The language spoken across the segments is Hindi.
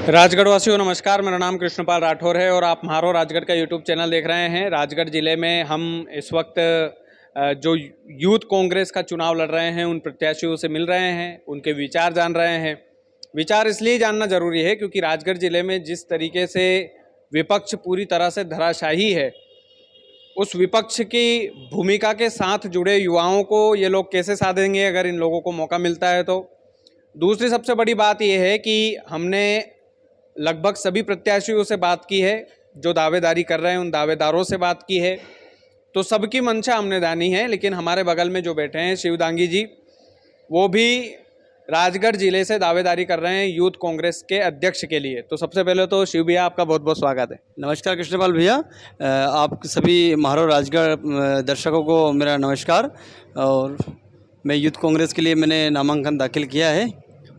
राजगढ़ वासियों नमस्कार। मेरा नाम कृष्णपाल राठौर है और आप म्हारो राजगढ़ का यूट्यूब चैनल देख रहे हैं। राजगढ़ ज़िले में हम इस वक्त जो यूथ कांग्रेस का चुनाव लड़ रहे हैं उन प्रत्याशियों से मिल रहे हैं, उनके विचार जान रहे हैं। विचार इसलिए जानना ज़रूरी है क्योंकि राजगढ़ ज़िले में जिस तरीके से विपक्ष पूरी तरह से धराशायी है, उस विपक्ष की भूमिका के साथ जुड़े युवाओं को ये लोग कैसे साधेंगे अगर इन लोगों को मौका मिलता है तो। दूसरी सबसे बड़ी बात यह है कि हमने लगभग सभी प्रत्याशियों से बात की है, जो दावेदारी कर रहे हैं उन दावेदारों से बात की है, तो सबकी मंशा हमने जानी है। लेकिन हमारे बगल में जो बैठे हैं शिवदांगी जी, वो भी राजगढ़ जिले से दावेदारी कर रहे हैं यूथ कांग्रेस के अध्यक्ष के लिए। तो सबसे पहले तो शिव भैया आपका बहुत बहुत स्वागत है। नमस्कार कृष्णपाल भैया, आप सभी म्हारो राजगढ़ दर्शकों को मेरा नमस्कार। और मैं यूथ कांग्रेस के लिए मैंने नामांकन दाखिल किया है,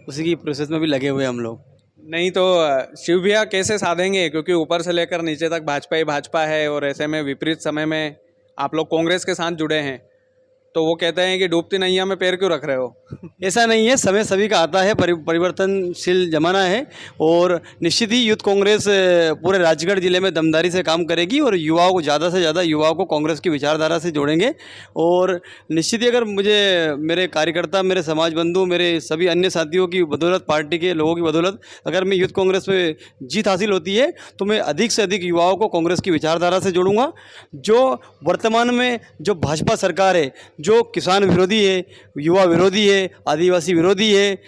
उसी की प्रोसेस में भी लगे हुए हम लोग। नहीं तो शिव भैया कैसे साधेंगे, क्योंकि ऊपर से लेकर नीचे तक भाजपा ही भाजपा है और ऐसे में विपरीत समय में आप लोग कांग्रेस के साथ जुड़े हैं, तो वो कहते हैं कि डूबती नैया में पैर क्यों रख रहे हो। ऐसा नहीं है, समय सभी का आता है, परिवर्तनशील जमाना है और निश्चित ही यूथ कांग्रेस पूरे राजगढ़ जिले में दमदारी से काम करेगी और युवाओं को ज़्यादा से ज़्यादा युवाओं को कांग्रेस की विचारधारा से जोड़ेंगे। और निश्चित ही अगर मुझे मेरे कार्यकर्ता, मेरे समाज बंधु, मेरे सभी अन्य साथियों की बदौलत, पार्टी के लोगों की बदौलत अगर मैं यूथ कांग्रेस में जीत हासिल होती है तो मैं अधिक से अधिक युवाओं को कांग्रेस की विचारधारा से जोड़ूंगा। जो वर्तमान में जो भाजपा सरकार है, जो किसान विरोधी है, युवा विरोधी है, आदिवासी विरोधी है,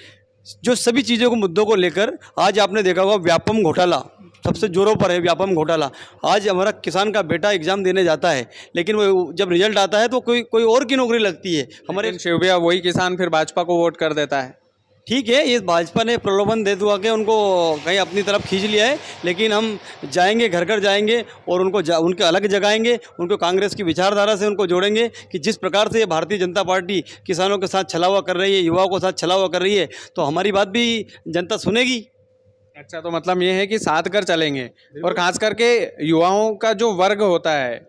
जो सभी चीज़ों को, मुद्दों को लेकर आज आपने देखा होगा व्यापम घोटाला सबसे जोरों पर है। व्यापम घोटाला, आज हमारा किसान का बेटा एग्जाम देने जाता है, लेकिन वो जब रिजल्ट आता है तो कोई और की नौकरी लगती है। हमारे शिव भैया वही किसान फिर भाजपा को वोट कर देता है। ठीक है, ये भाजपा ने प्रलोभन दे दुआ के उनको कहीं अपनी तरफ खींच लिया है, लेकिन हम जाएंगे, घर घर जाएंगे और उनके अलग जगाएंगे, उनको कांग्रेस की विचारधारा से उनको जोड़ेंगे कि जिस प्रकार से ये भारतीय जनता पार्टी किसानों के साथ छलावा कर रही है, युवाओं के साथ छलावा कर रही है, तो हमारी बात भी जनता सुनेगी। अच्छा, तो मतलब ये है कि साथ कर चलेंगे। और खास करके युवाओं का जो वर्ग होता है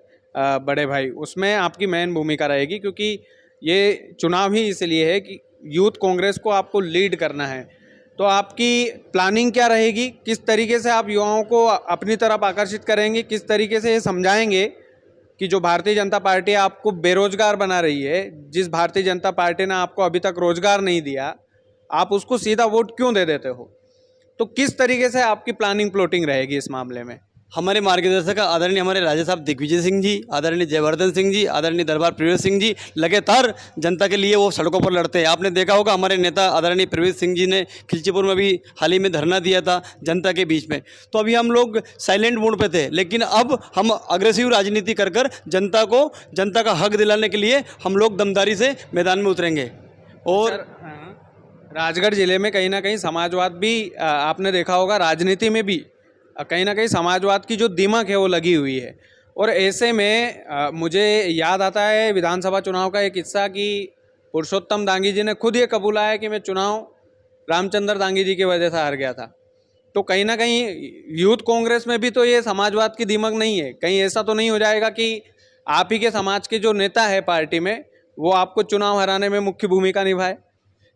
बड़े भाई, उसमें आपकी मेन भूमिका रहेगी, क्योंकि ये चुनाव ही इसलिए है कि यूथ कांग्रेस को आपको लीड करना है। तो आपकी प्लानिंग क्या रहेगी, किस तरीके से आप युवाओं को अपनी तरफ आकर्षित करेंगे, किस तरीके से ये समझाएंगे कि जो भारतीय जनता पार्टी आपको बेरोजगार बना रही है, जिस भारतीय जनता पार्टी ने आपको अभी तक रोजगार नहीं दिया, आप उसको सीधा वोट क्यों दे देते हो। तो किस तरीके से आपकी प्लानिंग प्लॉटिंग रहेगी इस मामले में। हमारे मार्गदर्शक आदरणीय हमारे राजा साहब दिग्विजय सिंह जी, आदरणीय जयवर्धन सिंह जी, आदरणीय दरबार प्रवेश सिंह जी लगातार जनता के लिए वो सड़कों पर लड़ते हैं। आपने देखा होगा हमारे नेता आदरणीय प्रवेश सिंह जी ने खिलचीपुर में भी हाल ही में धरना दिया था जनता के बीच में। तो अभी हम लोग साइलेंट मोड पे थे, लेकिन अब हम अग्रेसिव राजनीति कर जनता का हक दिलाने के लिए हम लोग दमदारी से मैदान में उतरेंगे। और राजगढ़ जिले में कहीं ना कहीं समाजवाद भी आपने देखा होगा, राजनीति में भी कहीं ना कहीं समाजवाद की जो दीमक है वो लगी हुई है। और ऐसे में मुझे याद आता है विधानसभा चुनाव का एक किस्सा कि पुरुषोत्तम दांगी जी ने खुद ये कबूला है कि मैं चुनाव रामचंद्र दांगी जी की वजह से हार गया था। तो कहीं ना कहीं यूथ कांग्रेस में भी तो ये समाजवाद की दीमक नहीं है। कहीं ऐसा तो नहीं हो जाएगा कि आप ही के समाज के जो नेता है पार्टी में, वो आपको चुनाव हराने में मुख्य भूमिका निभाए।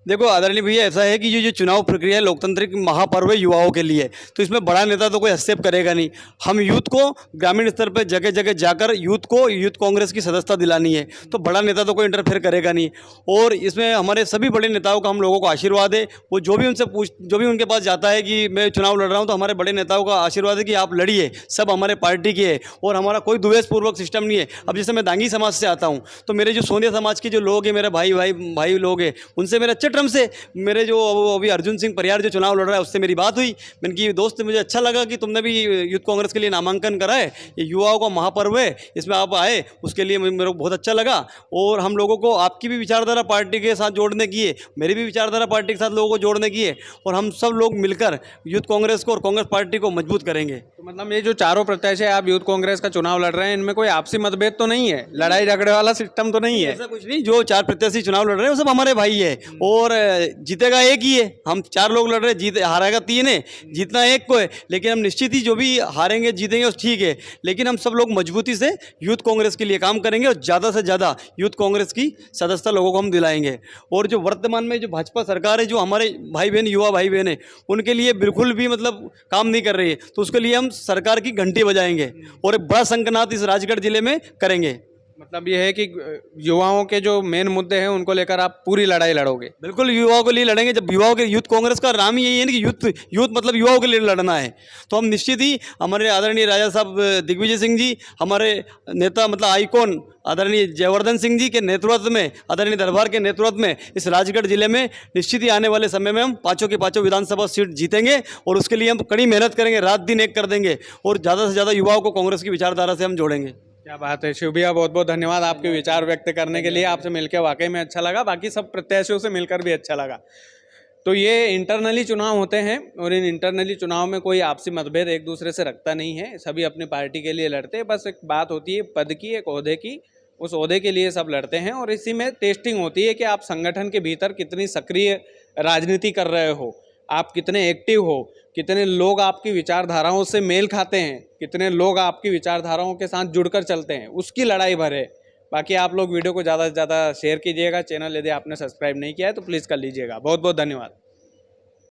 देखो आदरणीय भैया, ऐसा है कि ये जो चुनाव प्रक्रिया है लोकतंत्र की महापर्व है युवाओं के लिए, तो इसमें बड़ा नेता तो कोई हस्तक्षेप करेगा नहीं। हम यूथ को ग्रामीण स्तर पर जगह जगह जाकर यूथ कांग्रेस की सदस्यता दिलानी है, तो बड़ा नेता तो कोई इंटरफेयर करेगा नहीं। और इसमें हमारे सभी बड़े नेताओं का हम लोगों को आशीर्वाद है। वो जो भी उनके पास जाता है कि मैं चुनाव लड़ रहा हूँ, तो हमारे बड़े नेताओं का आशीर्वाद है कि आप लड़िए, सब हमारे पार्टी के है और हमारा कोई द्वेषपूर्वक सिस्टम नहीं है। अब जैसे मैं दांगी समाज से आता हूँ, तो मेरे जो सोनिया समाज के जो लोग हैं, मेरे भाई लोग हैं, उनसे मेरे अच्छे टर्म से, मेरे जो अभी अर्जुन सिंह परियार जो चुनाव लड़ रहा है उससे मेरी बात हुई। मैंने कि दोस्त, मुझे अच्छा लगा कि तुमने भी यूथ कांग्रेस के लिए नामांकन करा है, ये युवाओं का महापर्व है, इसमें आप आए, उसके लिए मेरे को बहुत अच्छा लगा। और हम लोगों को आपकी भी विचारधारा पार्टी के साथ जोड़ने की है, मेरी भी विचारधारा पार्टी के साथ लोगों को जोड़ने की है, और हम सब लोग मिलकर यूथ कांग्रेस को और कांग्रेस पार्टी को मजबूत करेंगे। तो मतलब ये जो चारों प्रत्याशी आप यूथ कांग्रेस का चुनाव लड़ रहे हैं, इनमें कोई आपसी मतभेद तो नहीं है, लड़ाई झगड़े वाला सिस्टम तो नहीं है? ऐसा कुछ नहीं, जो चार प्रत्याशी चुनाव लड़ रहे हैं वो सब हमारे भाई है और जीतेगा एक ही है। हम चार लोग लड़ रहे हैं, जीत हारेगा तीन है, जीतना एक को है। लेकिन हम निश्चित ही जो भी हारेंगे जीतेंगे उस ठीक है, लेकिन हम सब लोग मजबूती से यूथ कांग्रेस के लिए काम करेंगे और ज़्यादा से ज़्यादा यूथ कांग्रेस की सदस्यता लोगों को हम दिलाएंगे। और जो वर्तमान में जो भाजपा सरकार है, जो हमारे भाई बहन युवा भाई बहन है, उनके लिए बिल्कुल भी मतलब काम नहीं कर रही है, तो उसके लिए हम सरकार की घंटी बजाएंगे और एक बड़ा संकनाद इस राजगढ़ जिले में करेंगे। मतलब ये है कि युवाओं के जो मेन मुद्दे हैं उनको लेकर आप पूरी लड़ाई लड़ोगे? बिल्कुल युवाओं के लिए लड़ेंगे। जब युवाओं के यूथ कांग्रेस का नाम ही यही है ना कि यूथ मतलब युवाओं के लिए लड़ना है, तो हम निश्चित ही हमारे आदरणीय राजा साहब दिग्विजय सिंह जी, हमारे नेता मतलब आइकॉन आदरणीय जयवर्धन सिंह जी के नेतृत्व में, आदरणीय दरबार के नेतृत्व में इस राजगढ़ जिले में निश्चित ही आने वाले समय में हम पाँचों की पाँचों विधानसभा सीट जीतेंगे और उसके लिए हम कड़ी मेहनत करेंगे, रात दिन एक कर देंगे और ज़्यादा से ज़्यादा युवाओं को कांग्रेस की विचारधारा से हम जोड़ेंगे। क्या बात है शिव भैया, बहुत बहुत धन्यवाद आपके विचार व्यक्त करने के लिए। आपसे मिलकर वाकई में अच्छा लगा, बाकी सब प्रत्याशियों से मिलकर भी अच्छा लगा। तो ये इंटरनली चुनाव होते हैं और इन इंटरनली चुनाव में कोई आपसी मतभेद एक दूसरे से रखता नहीं है, सभी अपनी पार्टी के लिए लड़ते हैं। बस एक बात होती है पद की, एक ओहदे की, उस ओहदे के लिए सब लड़ते हैं और इसी में टेस्टिंग होती है कि आप संगठन के भीतर कितनी सक्रिय राजनीति कर रहे हो, आप कितने एक्टिव हो, कितने लोग आपकी विचारधाराओं से मेल खाते हैं, कितने लोग आपकी विचारधाराओं के साथ जुड़कर चलते हैं, उसकी लड़ाई भर है। बाकी आप लोग वीडियो को ज़्यादा से ज़्यादा शेयर कीजिएगा, चैनल यदि आपने सब्सक्राइब नहीं किया है तो प्लीज़ कर लीजिएगा। बहुत बहुत धन्यवाद।